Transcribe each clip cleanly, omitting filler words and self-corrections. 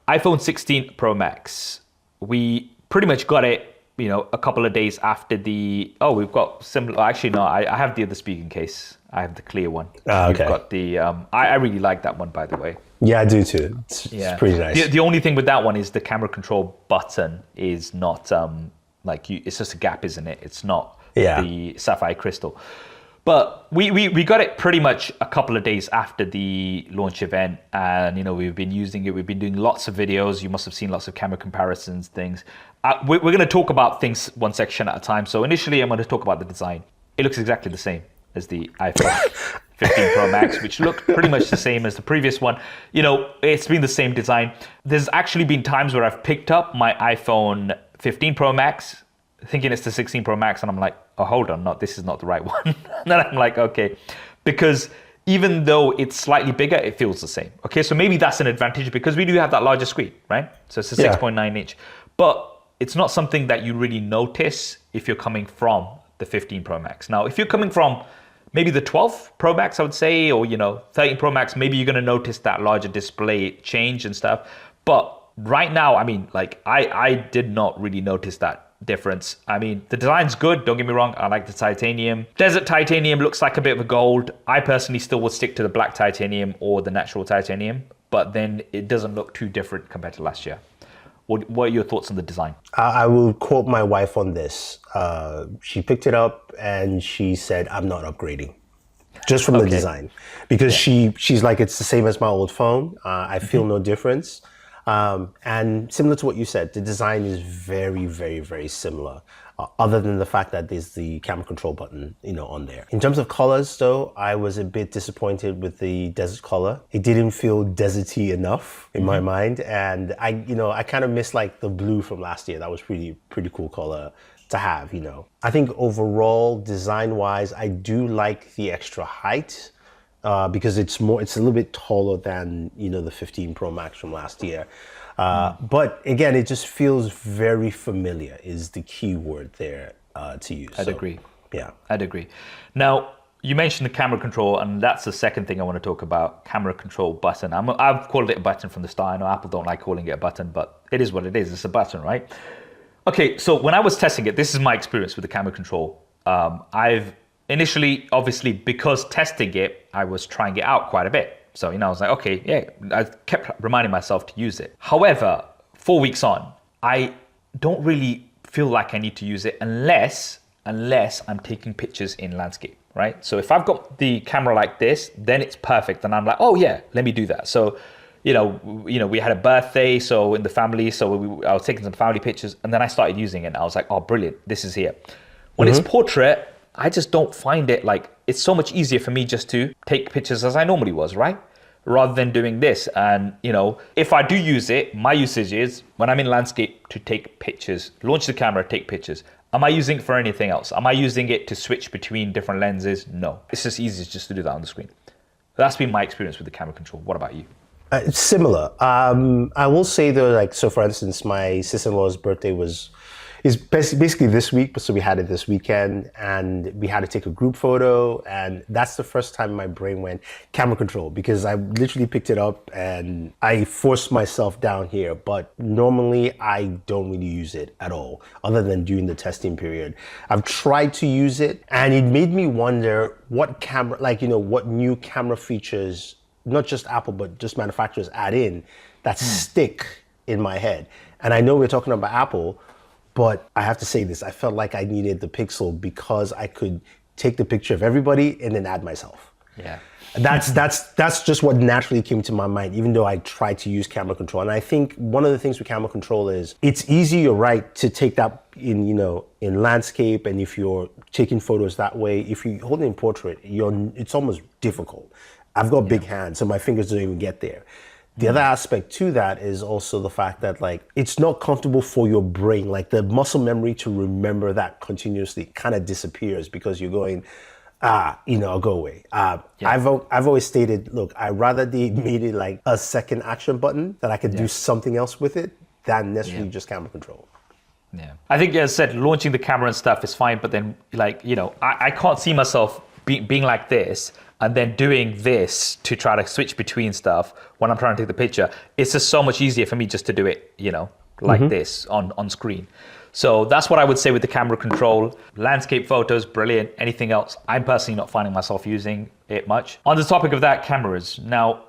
iPhone 16 Pro Max. We pretty much got it, a couple of days after we've got similar, actually, no, I have the other speaking case. I have the clear one. Okay. You've got the, I really like that one, by the way. Yeah, I do too. It's pretty nice. The only thing with that one is the camera control button is not, it's just a gap, isn't it? It's not the sapphire crystal. But we got it pretty much a couple of days after the launch event, and we've been using it. We've been doing lots of videos. You must have seen lots of camera comparisons, things. We're going to talk about things one section at a time. So initially, I'm going to talk about the design. It looks exactly the same as the iPhone 15 Pro Max, which looked pretty much the same as the previous one. It's been the same design. There's actually been times where I've picked up my iPhone 15 Pro Max thinking it's the 16 Pro Max, and I'm like, oh, hold on, no, this is not the right one. And then I'm like, okay, because even though it's slightly bigger, it feels the same. Okay, so maybe that's an advantage because we do have that larger screen, right? So it's a 6.9 inch, but it's not something that you really notice if you're coming from the 15 Pro Max. Now, if you're coming from maybe the 12 Pro Max, I would say, or 13 Pro Max, maybe you're gonna notice that larger display change and stuff. But right now, I did not really notice that difference. The design's good, don't get me wrong. I like the titanium. Desert titanium looks like a bit of a gold. I personally still would stick to the black titanium or the natural titanium, but then it doesn't look too different compared to last year. What are your thoughts on the design? I will quote my wife on this. She picked it up and she said, I'm not upgrading. Just from the design. Because she's like, it's the same as my old phone. I feel no difference. And similar to what you said, the design is very, very, very similar, other than the fact that there's the camera control button, on there. In terms of colors, though, I was a bit disappointed with the desert color. It didn't feel deserty enough in my mind, and I kind of missed like the blue from last year. That was pretty cool color to have. I think overall, design-wise, I do like the extra height. Because it's a little bit taller than, the 15 Pro Max from last year. But again, it just feels very familiar is the key word there to use. I'd agree. Yeah. I'd agree. Now, you mentioned the camera control, and that's the second thing I want to talk about, camera control button. I've called it a button from the start. I know Apple don't like calling it a button, but it is what it is. It's a button, right? Okay, so when I was testing it, this is my experience with the camera control. Initially, obviously, because testing it, I was trying it out quite a bit. So, I was like, okay, yeah, I kept reminding myself to use it. However, 4 weeks on, I don't really feel like I need to use it unless I'm taking pictures in landscape, right? So if I've got the camera like this, then it's perfect. And I'm like, oh yeah, let me do that. So, we had a birthday, so in the family, so I was taking some family pictures, and then I started using it. And I was like, oh, brilliant, this is here. When it's portrait, I just don't find it it's so much easier for me just to take pictures as I normally was, right? Rather than doing this. And, if I do use it, my usage is when I'm in landscape to take pictures, launch the camera, take pictures. Am I using it for anything else? Am I using it to switch between different lenses? No. It's just easier just to do that on the screen. That's been my experience with the camera control. What about you? It's similar. I will say though, so for instance, my sister-in-law's birthday is basically this week, so we had it this weekend, and we had to take a group photo, and that's the first time my brain went camera control, because I literally picked it up and I forced myself down here, but normally I don't really use it at all, other than during the testing period. I've tried to use it, and it made me wonder what what new camera features, not just Apple, but just manufacturers add in that stick in my head. And I know we're talking about Apple, but I have to say this, I felt like I needed the Pixel because I could take the picture of everybody and then add myself. Yeah. That's just what naturally came to my mind, even though I tried to use camera control. And I think one of the things with camera control is it's easy, you're right, to take that in landscape, and if you're taking photos that way. If you hold it in portrait, it's almost difficult. I've got big hands, so my fingers don't even get there. The other aspect to that is also the fact that it's not comfortable for your brain. The muscle memory to remember that continuously kind of disappears because you're going, I'll go away. I've always stated, look, I'd rather they made it a second action button that I could do something else with it than necessarily just camera control. Yeah, I think, as I said, launching the camera and stuff is fine, but then I can't see myself being like this and then doing this to try to switch between stuff when I'm trying to take the picture, it's just so much easier for me just to do it, like this on screen. So that's what I would say with the camera control. Landscape photos, brilliant. Anything else, I'm personally not finding myself using it much. On the topic of that, cameras. Now,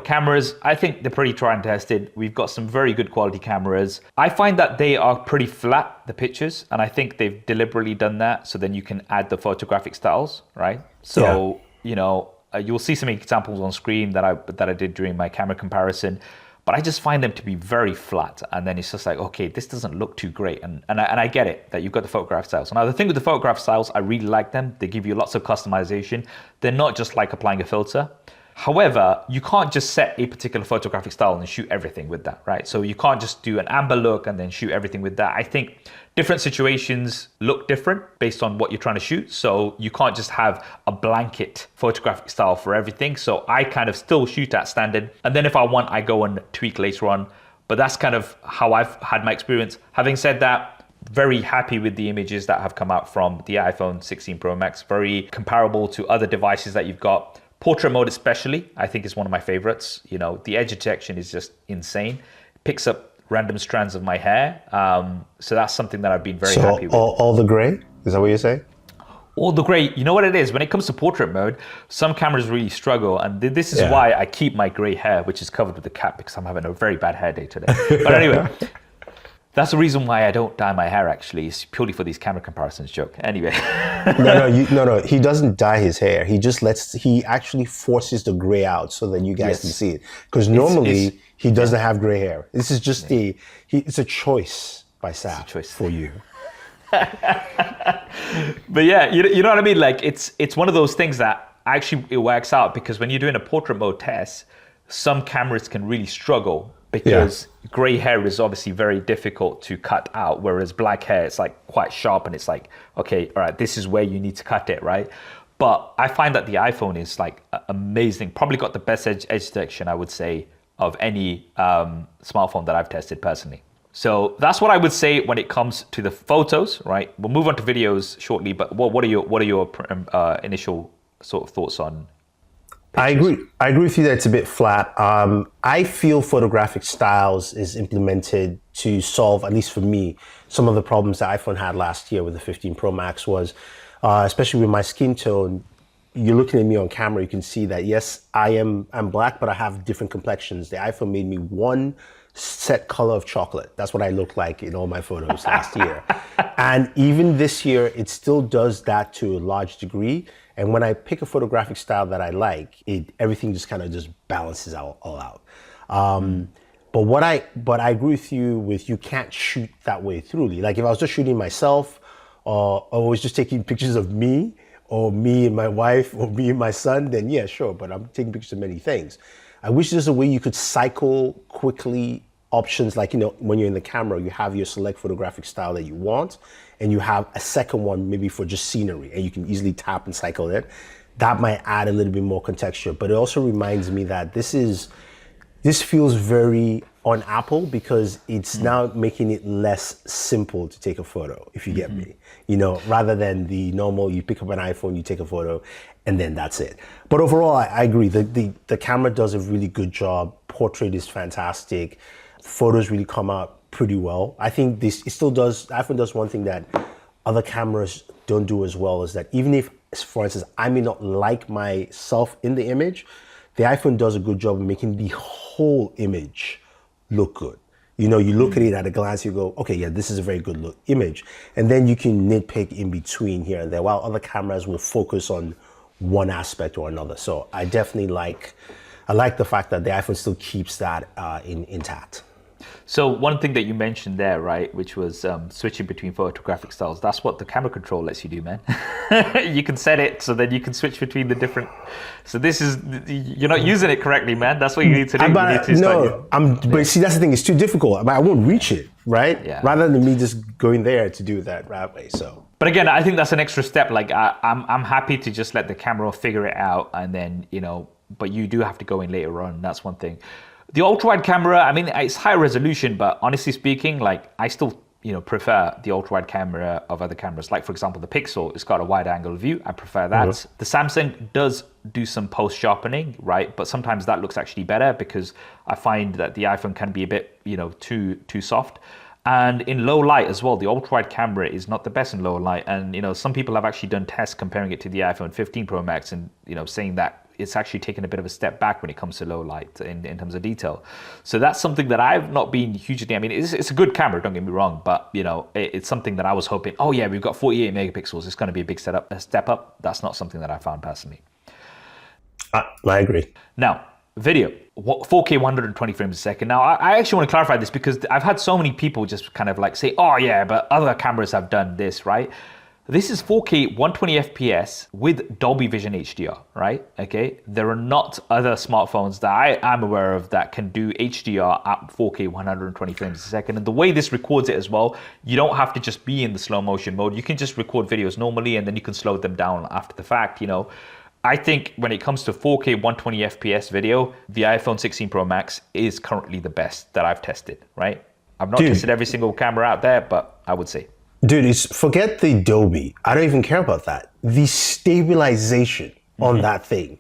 cameras, I think they're pretty tried and tested. We've got some very good quality cameras. I find that they are pretty flat, the pictures, and I think they've deliberately done that so then you can add the photographic styles, right? So, you'll see some examples on screen that I did during my camera comparison, but I just find them to be very flat. And then it's just like, okay, this doesn't look too great. And I get it that you've got the photograph styles. Now, the thing with the photograph styles, I really like them. They give you lots of customization. They're not just like applying a filter. However, you can't just set a particular photographic style and shoot everything with that, right? So you can't just do an amber look and then shoot everything with that. I think different situations look different based on what you're trying to shoot. So you can't just have a blanket photographic style for everything. So I kind of still shoot at standard. And then if I want, I go and tweak later on. But that's kind of how I've had my experience. Having said that, very happy with the images that have come out from the iPhone 16 Pro Max. Very comparable to other devices that you've got. Portrait mode especially, I think is one of my favorites. The edge detection is just insane. It picks up random strands of my hair. So that's something that I've been very happy with. All the gray? Is that what you're saying? All the gray. You know what it is? When it comes to portrait mode, some cameras really struggle. And this is why I keep my gray hair, which is covered with a cap, because I'm having a very bad hair day today. But anyway, that's the reason why I don't dye my hair, actually. It's purely for these camera comparisons joke. Anyway. No. He doesn't dye his hair. He actually forces the gray out so that you guys can see it. Because normally he doesn't have gray hair. This is just it's a choice by Saf for you. But yeah, you know what I mean? Like it's one of those things that actually it works out, because when you're doing a portrait mode test, some cameras can really struggle because gray hair is obviously very difficult to cut out, whereas black hair, it's like quite sharp and it's like, okay, all right, this is where you need to cut it, right? But I find that the iPhone is like amazing, probably got the best edge detection, I would say, of any smartphone that I've tested personally. So that's what I would say when it comes to the photos, right? We'll move on to videos shortly, but what are your initial sort of thoughts on pictures? I agree with you that it's a bit flat. I feel photographic styles is implemented to solve, at least for me, some of the problems that iPhone had last year with the 15 Pro Max was, especially with my skin tone. You're looking at me on camera, you can see that, yes, I'm black, but I have different complexions. The iPhone made me one set color of chocolate. That's what I look like in all my photos last year. And even this year, it still does that to a large degree. And when I pick a photographic style that I like, everything just kind of just balances all out. But I agree with you can't shoot that way throughly. Like if I was just shooting myself, or I was just taking pictures of me, or me and my wife, or me and my son, then yeah, sure, but I'm taking pictures of many things. I wish there's a way you could cycle quickly options, like, when you're in the camera, you have your select photographic style that you want, and you have a second one maybe for just scenery, and you can easily tap and cycle it. That might add a little bit more contexture, but it also reminds me that this feels very on Apple, because it's now making it less simple to take a photo, if you get me. Rather than the normal, you pick up an iPhone, you take a photo, and then that's it. But overall, I agree. The camera does a really good job. Portrait is fantastic. Photos really come out pretty well. I think iPhone does one thing that other cameras don't do as well, is that even if, for instance, I may not like myself in the image, the iPhone does a good job of making the whole image look good. You look at it at a glance, you go, okay, yeah, this is a very good image. And then you can nitpick in between here and there, while other cameras will focus on one aspect or another. So I definitely like the fact that the iPhone still keeps that intact. So one thing that you mentioned there, right, which was switching between photographic styles, that's what the camera control lets you do, man. You can set it so that you can switch between the different. So you're not using it correctly, man. That's what you need to do. But see, that's the thing. It's too difficult. I won't reach it, right? Yeah. Rather than me just going there to do that right way. So. But again, I think that's an extra step. Like I'm happy to just let the camera figure it out, and then but you do have to go in later on. That's one thing. The ultrawide camera, I mean, it's high resolution, but honestly speaking, like I still, prefer the ultra-wide camera of other cameras. Like, for example, the Pixel, it's got a wide-angle view. I prefer that. Mm-hmm. The Samsung does do some post-sharpening, right? But sometimes that looks actually better because I find that the iPhone can be a bit, too soft. And in low light as well, the ultra-wide camera is not the best in low light. And, some people have actually done tests comparing it to the iPhone 15 Pro Max and, saying that it's actually taken a bit of a step back when it comes to low light in terms of detail. So that's something that I've not been hugely, it's a good camera, don't get me wrong, but it's something that I was hoping, oh yeah, we've got 48 megapixels, it's going to be a big step up. That's not something that I found personally. I agree. Now, video, 4K 120 frames a second. Now, I actually want to clarify this because I've had so many people just kind of like say, oh yeah, but other cameras have done this, right? This is 4K 120 FPS with Dolby Vision HDR, right? Okay, there are not other smartphones that I am aware of that can do HDR at 4K 120 frames a second. And the way this records it as well, you don't have to just be in the slow motion mode. You can just record videos normally and then you can slow them down after the fact, I think when it comes to 4K 120 FPS video, the iPhone 16 Pro Max is currently the best that I've tested, right? I've not tested every single camera out there, but I would say. Dude, forget the Dolby. I don't even care about that. The stabilization on that thing.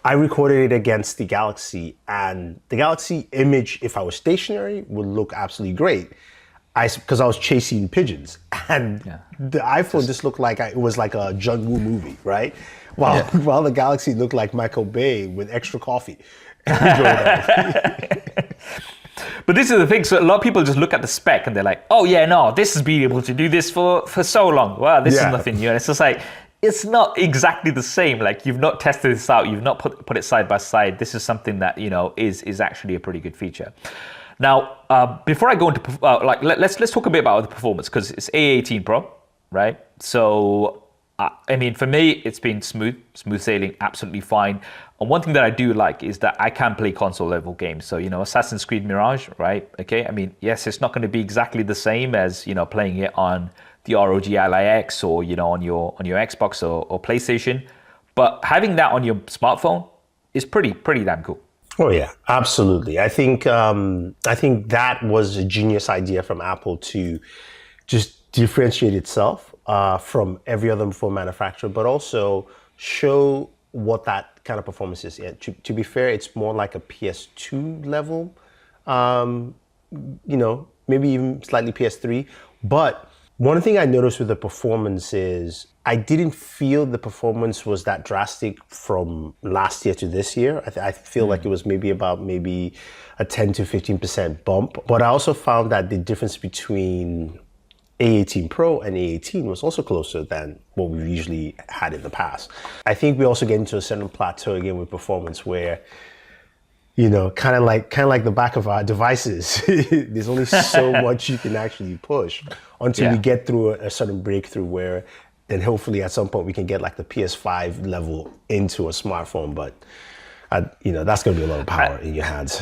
I recorded it against the Galaxy, and the Galaxy image, if I was stationary, would look absolutely great. Because I was chasing pigeons, and the iPhone just looked like it was like a John Woo movie, right? While the Galaxy looked like Michael Bay with extra coffee. But this is the thing, so a lot of people just look at the spec and they're like, oh yeah, no, this has been able to do this for so long. Wow, this is nothing new. And it's just like, it's not exactly the same. Like, you've not tested this out, you've not put it side by side. This is something that, is actually a pretty good feature. Now, before I go into, let's talk a bit about the performance, because it's A18 Pro, right? So, for me, it's been smooth sailing, absolutely fine. And one thing that I do like is that I can play console level games. So, Assassin's Creed Mirage, right? Okay, yes, it's not going to be exactly the same as, playing it on the ROG Ally X or, on your Xbox or PlayStation. But having that on your smartphone is pretty damn cool. Oh yeah, absolutely. I think that was a genius idea from Apple to just differentiate itself from every other phone manufacturer, but also show what that kind of performance is. Yeah, to be fair, it's more like a PS2 level, maybe even slightly PS3. But one thing I noticed with the performance is I didn't feel the performance was that drastic from last year to this year. I feel like it was maybe a 10 to 15% bump. But I also found that the difference between A18 Pro and A18 was also closer than what we've usually had in the past. I think we also get into a certain plateau again with performance where, kind of like the back of our devices, there's only so much you can actually push until we get through a certain breakthrough where then hopefully at some point we can get like the PS5 level into a smartphone. But, that's going to be a lot of power in your hands.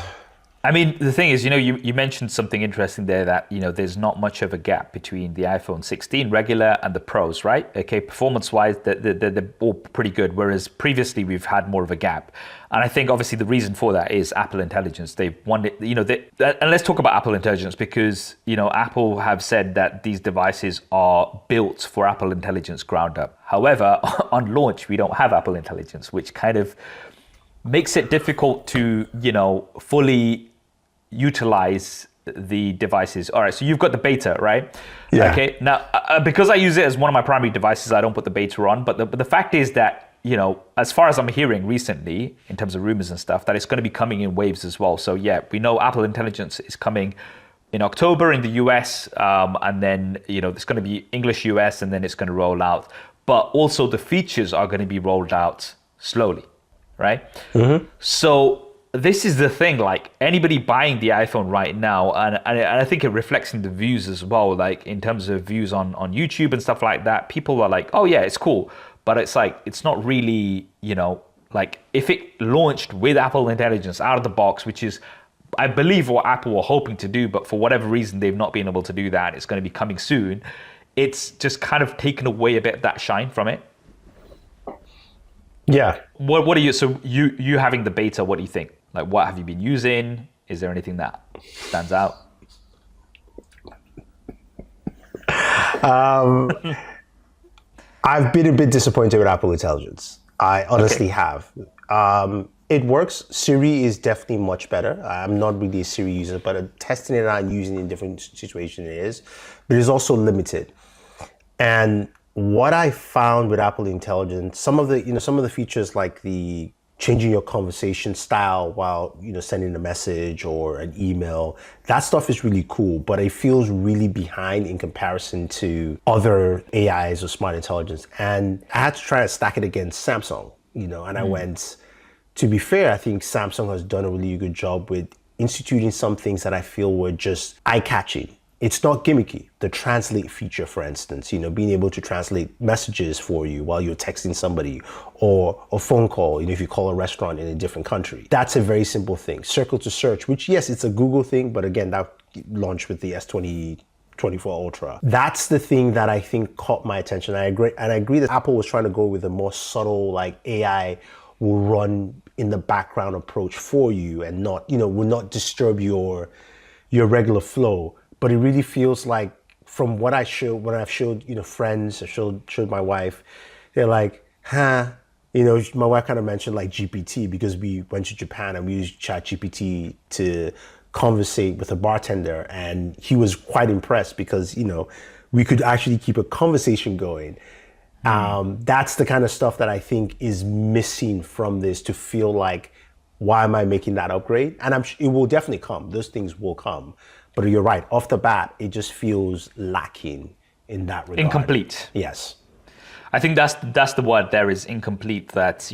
The thing is, you mentioned something interesting there that, there's not much of a gap between the iPhone 16 regular and the Pros, right? Okay, performance-wise, they're all pretty good, whereas previously we've had more of a gap. And I think obviously the reason for that is Apple Intelligence. They've wanted, and let's talk about Apple Intelligence because, Apple have said that these devices are built for Apple Intelligence ground up. However, on launch, we don't have Apple Intelligence, which kind of makes it difficult to, fully utilize the devices. All right, so you've got the beta, right? Yeah. Okay, now, because I use it as one of my primary devices, I don't put the beta on, but the fact is that, as far as I'm hearing recently, in terms of rumors and stuff, that it's going to be coming in waves as well. So yeah, we know Apple Intelligence is coming in October in the US, and then, it's going to be English US, and then it's going to roll out. But also the features are going to be rolled out slowly, right? Mm-hmm. So this is the thing, like anybody buying the iPhone right now, and I think it reflects in the views as well, like in terms of views on YouTube and stuff like that, people are like, oh yeah, it's cool. But it's like, it's not really, like if it launched with Apple Intelligence out of the box, which is, I believe what Apple were hoping to do, but for whatever reason, they've not been able to do that. It's going to be coming soon. It's just kind of taken away a bit of that shine from it. Yeah. What are you, so you having the beta, what do you think? Like, what have you been using? Is there anything that stands out? I've been a bit disappointed with Apple Intelligence. I honestly have. It works. Siri is definitely much better. I'm not really a Siri user, but testing it out and using it in different situations it is. But it's also limited. And what I found with Apple Intelligence, some of the features like the changing your conversation style while sending a message or an email, that stuff is really cool, but it feels really behind in comparison to other AIs or smart intelligence. And I had to try to stack it against Samsung, and I went, to be fair, I think Samsung has done a really good job with instituting some things that I feel were just eye-catching. It's not gimmicky. The translate feature, for instance, being able to translate messages for you while you're texting somebody, or a phone call, if you call a restaurant in a different country. That's a very simple thing. Circle to search, which, yes, it's a Google thing, but again, that launched with the S24 Ultra. That's the thing that I think caught my attention. I agree that Apple was trying to go with a more subtle, like AI will run in the background approach for you and not, will not disturb your regular flow. But it really feels like, from what I showed, when I've showed, friends, I showed my wife, they're like, my wife kind of mentioned like GPT, because we went to Japan and we used ChatGPT to conversate with a bartender, and he was quite impressed because, we could actually keep a conversation going. That's the kind of stuff that I think is missing from this, to feel like, why am I making that upgrade? And it will definitely come. Those things will come. But you're right, off the bat, it just feels lacking in that regard. Incomplete. Yes. I think that's the word there, is incomplete. That,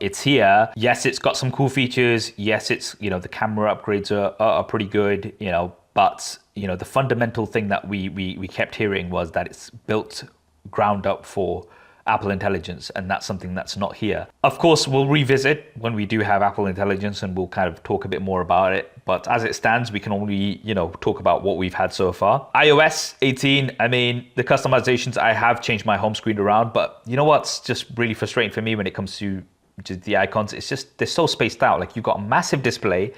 it's here. Yes, it's got some cool features. Yes, it's, the camera upgrades are pretty good, but, the fundamental thing that we kept hearing was that it's built ground up for Apple Intelligence, and that's something that's not here. Of course, we'll revisit when we do have Apple Intelligence, and we'll kind of talk a bit more about it. But as it stands, we can only, talk about what we've had so far. iOS 18, the customizations, I have changed my home screen around, but you know what's just really frustrating for me when it comes to the icons? It's just, they're so spaced out. Like, you've got a massive display.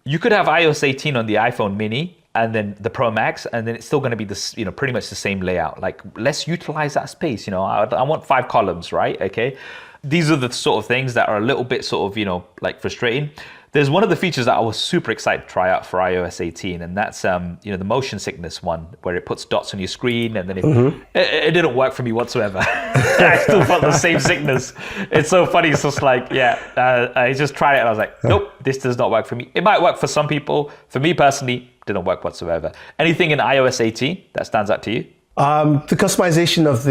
You could have iOS 18 on the iPhone mini and then the Pro Max, and then it's still going to be this, pretty much the same layout. Like, let's utilize that space. I want 5 columns, right? Okay. These are the sort of things that are a little bit sort of, like frustrating. There's one of the features that I was super excited to try out for iOS 18, and that's, the motion sickness one, where it puts dots on your screen, and then it didn't work for me whatsoever. I still felt the same sickness. It's so funny. It's just like, I just tried it, and I was like, nope, this does not work for me. It might work for some people. For me personally, didn't work whatsoever. Anything in iOS 18 that stands out to you? The customization of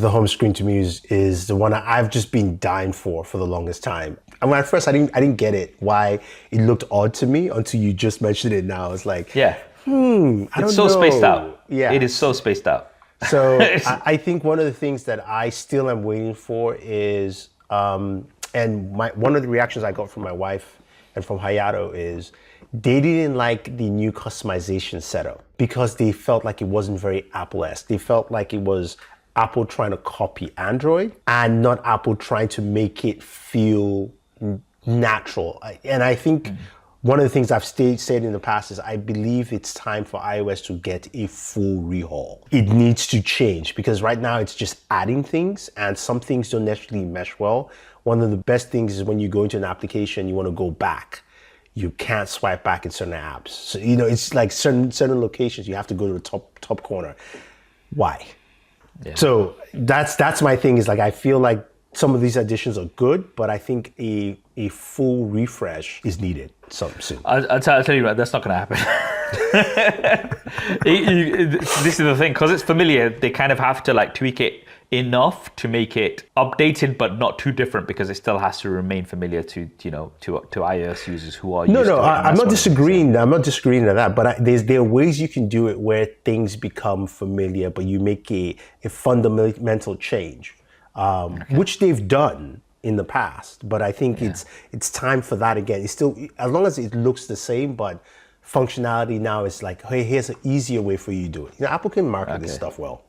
the home screen to me is the one I've just been dying for the longest time. And when at first I didn't get it, why it looked odd to me, until you just mentioned it now. It's like, I don't know. It's so spaced out. Yeah. It is so spaced out. So I think one of the things that I still am waiting for is, one of the reactions I got from my wife and from Hayato is, they didn't like the new customization setup because they felt like it wasn't very Apple-esque. They felt like it was Apple trying to copy Android and not Apple trying to make it feel natural. And I think one of the things I've said in the past is, I believe it's time for iOS to get a full rehaul. It needs to change, because right now it's just adding things, and some things don't necessarily mesh well. One of the best things is when you go into an application, you want to go back. You can't swipe back in certain apps. So, it's like certain locations, you have to go to the top corner. Why? Yeah. So that's my thing, is like, I feel like some of these additions are good, but I think a full refresh is needed soon. I'll tell you, right, that's not going to happen. This is the thing, because it's familiar, they kind of have to like tweak it enough to make it updated, but not too different, because it still has to remain familiar to iOS users who are used to it. I'm not disagreeing. I'm not disagreeing with that, but there are ways you can do it where things become familiar, but you make a fundamental change, which they've done in the past. But I think it's time for that again. It's still, as long as it looks the same, but functionality now is like, hey, here's an easier way for you to do it. Apple can market this stuff well.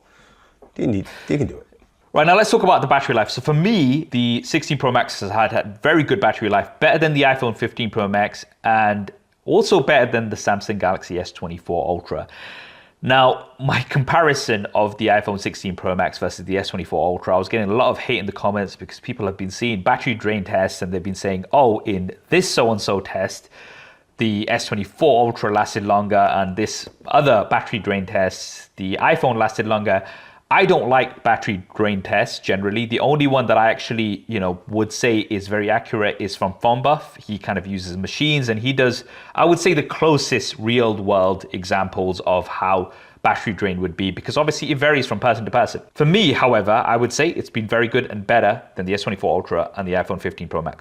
They can do it. Right, now let's talk about the battery life. So for me, the 16 Pro Max has had very good battery life, better than the iPhone 15 Pro Max, and also better than the Samsung Galaxy S24 Ultra. Now, my comparison of the iPhone 16 Pro Max versus the S24 Ultra, I was getting a lot of hate in the comments because people have been seeing battery drain tests and they've been saying, oh, in this so-and-so test, the S24 Ultra lasted longer, and this other battery drain test, the iPhone lasted longer. I don't like battery drain tests generally. The only one that I actually, would say is very accurate is from PhoneBuff. He kind of uses machines and he does, I would say, the closest real world examples of how battery drain would be, because obviously it varies from person to person. For me, however, I would say it's been very good and better than the S24 Ultra and the iPhone 15 Pro Max.